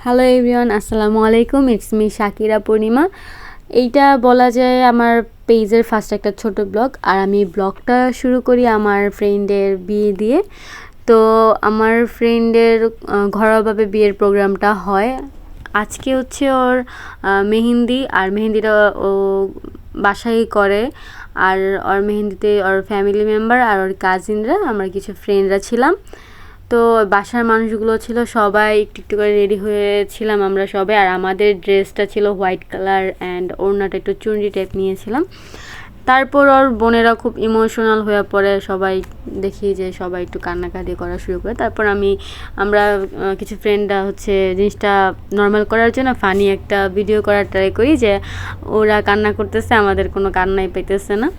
Hello everyone, আসসালামু আলাইকুম। It's me Shakira পূর্ণিমা। এইটা বলা যায় আমার পেজের ফার্স্ট একটা ছোট ব্লগ। আর আমি ব্লগটা শুরু করি আমার ফ্রেন্ডের বিয়ে দিয়ে। তো আমার ফ্রেন্ডের ঘরোয়াভাবে বিয়ের প্রোগ্রামটা হয়। আজকে হচ্ছে ওর মেহেন্দি, আর মেহেন্দিটা ও বাসায় করে। আর ওর মেহেন্দিতে ওর ফ্যামিলি মেম্বার আর ওর কাজিনরা, আমরা কিছু ফ্রেন্ডরা ছিলাম। তো বাসার মানুষগুলো ছিল সবাই একটু একটু করে রেডি হয়েছিলাম আমরা সবাই। আর আমাদের ড্রেসটা ছিল হোয়াইট কালার অ্যান্ড ওড়নাটা একটু চুনরি টাইপ নিয়েছিলাম। তারপর ওর বোনেরা খুব ইমোশনাল হয়ে পড়ে, সবাই দেখি যে সবাই একটু কান্নাকাটি করা শুরু করে। তারপর আমরা কিছু ফ্রেন্ডরা হচ্ছে জিনিসটা নর্মাল করার জন্য ফানি একটা ভিডিও করার ট্রাই করি যে ওরা কান্না করতেছে, আমাদের কোনো কান্নাই পেতেছে না।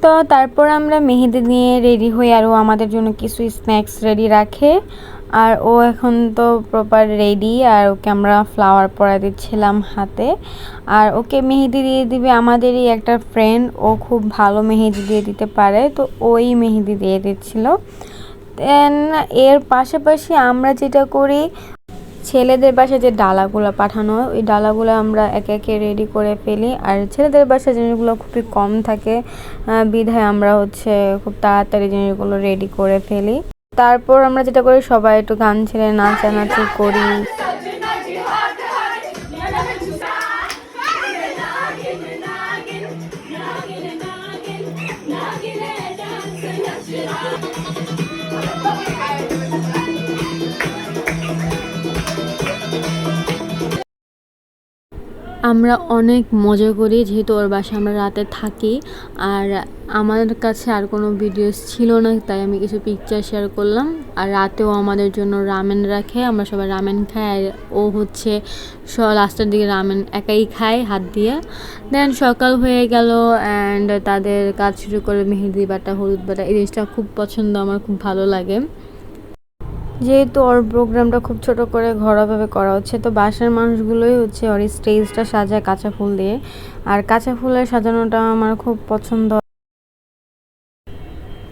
তো তারপর আমরা মেহেদি নিয়ে রেডি হই, আর ও আমাদের জন্য কিছু স্ন্যাক্স রেডি রাখে। আর ও এখন তো প্রপার রেডি, আর ওকে আমরা ফ্লাওয়ার পরা দিচ্ছিলাম হাতে। আর ওকে মেহেদি দিয়ে দিবে আমাদেরই একটা ফ্রেন্ড, ও খুব ভালো মেহেদি দিয়ে দিতে পারে, তো ওই মেহেদি দিয়ে দিচ্ছিল। দেন এর পাশাপাশি আমরা যেটা করি, ছেলেদের বাসায় যে ডালাগুলো পাঠানো হয় ওই ডালাগুলো আমরা একে একে রেডি করে ফেলি। আর ছেলেদের বাসায় জিনিসগুলো খুবই কম থাকে, বিধায় আমরা হচ্ছে খুব তাড়াতাড়ি জিনিসগুলো রেডি করে ফেলি। তারপর আমরা যেটা করি, সবাই একটু গান ছেড়ে নাচানাচি করি। আমরা অনেক মজা করি, যেহেতু ওর বাসায় আমরা রাতে থাকি। আর আমার কাছে আর কোনো ভিডিওস ছিল না, তাই আমি কিছু পিকচার শেয়ার করলাম। আর রাতেও আমাদের জন্য রামেন রাখে, আমরা সবাই রামেন খাই। আর ও হচ্ছে লাস্টের দিকে রামেন একাই খায় হাত দিয়ে। দেন সকাল হয়ে গেল অ্যান্ড তাদের কাজ শুরু করে মেহেদি বাটা, হলুদ বাটা। এই জিনিসটা খুব পছন্দ, আমার খুব ভালো লাগে। যেহেতু ওর প্রোগ্রামটা খুব ছোট করে ঘরোয়াভাবে করা হচ্ছে, তো বাসার মানুষগুলোই হচ্ছে ওর স্টেজটা সাজায় কাঁচা ফুল দিয়ে। আর কাঁচা ফুলের সাজানোটা আমার খুব পছন্দ।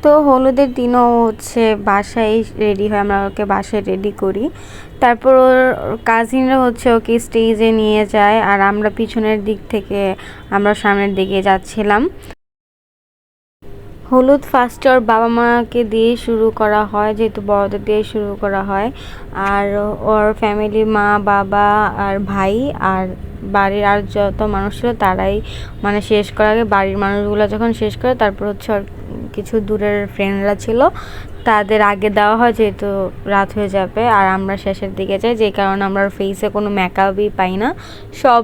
তো হলুদের দিনও হচ্ছে বাসায় রেডি হয়, আমরা ওকে বাসায় রেডি করি। তারপর ওর কাজিনরা হচ্ছে ওকে স্টেজে নিয়ে যায়, আর আমরা পিছনের দিক থেকে আমরা সামনের দিকে যাচ্ছিলাম। হলুদ ফার্স্টে ওর বাবা মাকে দিয়ে শুরু করা হয়, যেহেতু বড়দের দিয়ে শুরু করা হয়। আর ওর ফ্যামিলি, মা বাবা আর ভাই আর বাড়ির আর যত মানুষ ছিল তারাই মানে শেষ করার আগে, বাড়ির মানুষগুলো যখন শেষ করে তারপর হচ্ছে ওর কিছু দূরের ফ্রেন্ডরা ছিল তাদের আগে দেওয়া হয়, যেহেতু রাত হয়ে যাবে। আর আমরা শেষের দিকে যাই, যে কারণে আমরা ফেসে কোনো মেকআপই পাই না, সব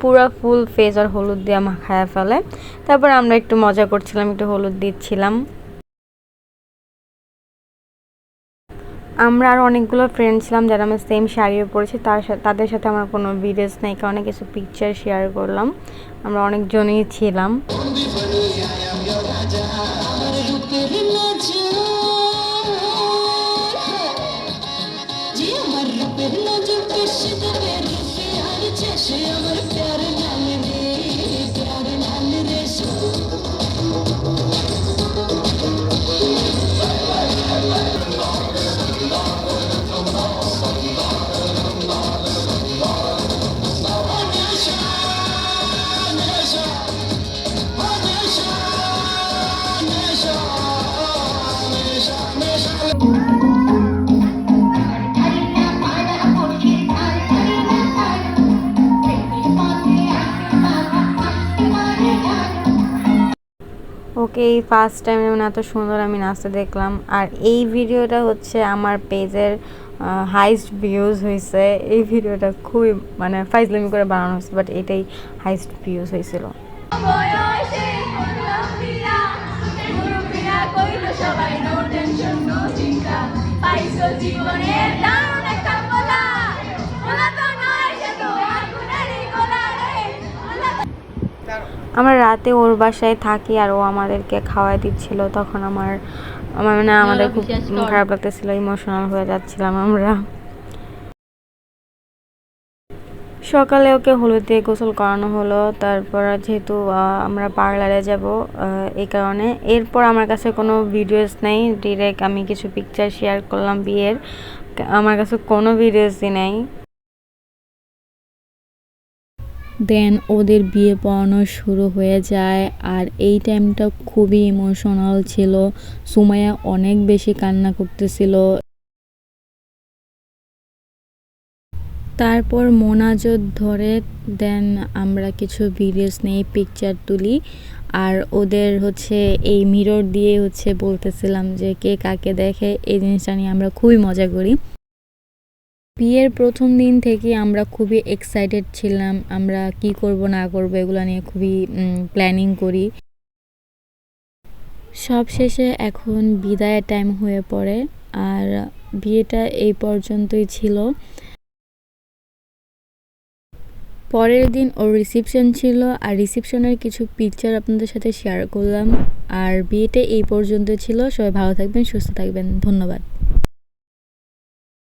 পুরো ফুল ফেস আর হলুদ দিয়ে মাখায় ফেলে। তারপর আমরা একটু মজা করছিলাম, একটু হলুদ দিচ্ছিলাম। আমরা আর অনেকগুলো ফ্রেন্ড ছিলাম যারা আমরা সেম শাড়িও পরেছি, তাদের সাথে আমার কোনো ভিডিওস নেই, কারণ কিছু পিকচার শেয়ার করলাম। আমরা অনেকজনই ছিলাম। ওকে এই ফার্স্ট টাইম মানে এত সুন্দর আমি নাচতে দেখলাম। আর এই ভিডিওটা হচ্ছে আমার পেজের হাইস্ট ভিউজ হয়েছে। এই ভিডিওটা খুবই মানে ফাইজলামি করে বানানো হয়েছে, বাট এটাই হাইস্ট ভিউজ হয়েছিল। আমরা রাতে ওর বাসায় থাকি, আর ও আমাদেরকে খাওয়াই দিচ্ছিল। তখন আমার মানে আমাদের খুব খারাপ লাগতেছিল, ইমোশনাল হয়ে যাচ্ছিলাম আমরা। সকালে ওকে হলুদ দিয়ে গোসল করানো হলো, তারপর যেহেতু আমরা পার্লারে যাব এই কারণে। এরপর আমার কাছে কোনো ভিডিওস নেই, ডিরেক্ট আমি কিছু পিকচার শেয়ার করলাম বিয়ের, আমার কাছে কোনো ভিডিওসই নেই। দেন ওদের বিয়ে পড়ানো শুরু হয়ে যায়, আর এই টাইমটা খুবই ইমোশনাল ছিল। সুমাইয়া অনেক বেশি কান্না করতেছিল। তারপর মোনাজাত ধরে দেন আমরা কিছু ভিডিওস নেই, পিকচার তুলি। আর ওদের হচ্ছে এই মিরর দিয়ে হচ্ছে বলতেছিলাম যে কে কাকে দেখে, এই জিনিসটা নিয়ে আমরা খুবই মজা করি। বিয়ের প্রথম দিন থেকে আমরা খুবই এক্সাইটেড ছিলাম, আমরা কি করব না করব এগুলো নিয়ে খুবই প্ল্যানিং করি। সব শেষে এখন বিদায়ের টাইম হয়ে পড়ে, আর বিয়েটা এই পর্যন্তই ছিল। পরের দিন ওর রিসেপশন ছিল, আর রিসেপশনের কিছু পিকচার আপনাদের সাথে শেয়ার করলাম। আর বিয়েটা এই পর্যন্ত ছিল। সবাই ভালো থাকবেন, সুস্থ থাকবেন, ধন্যবাদ।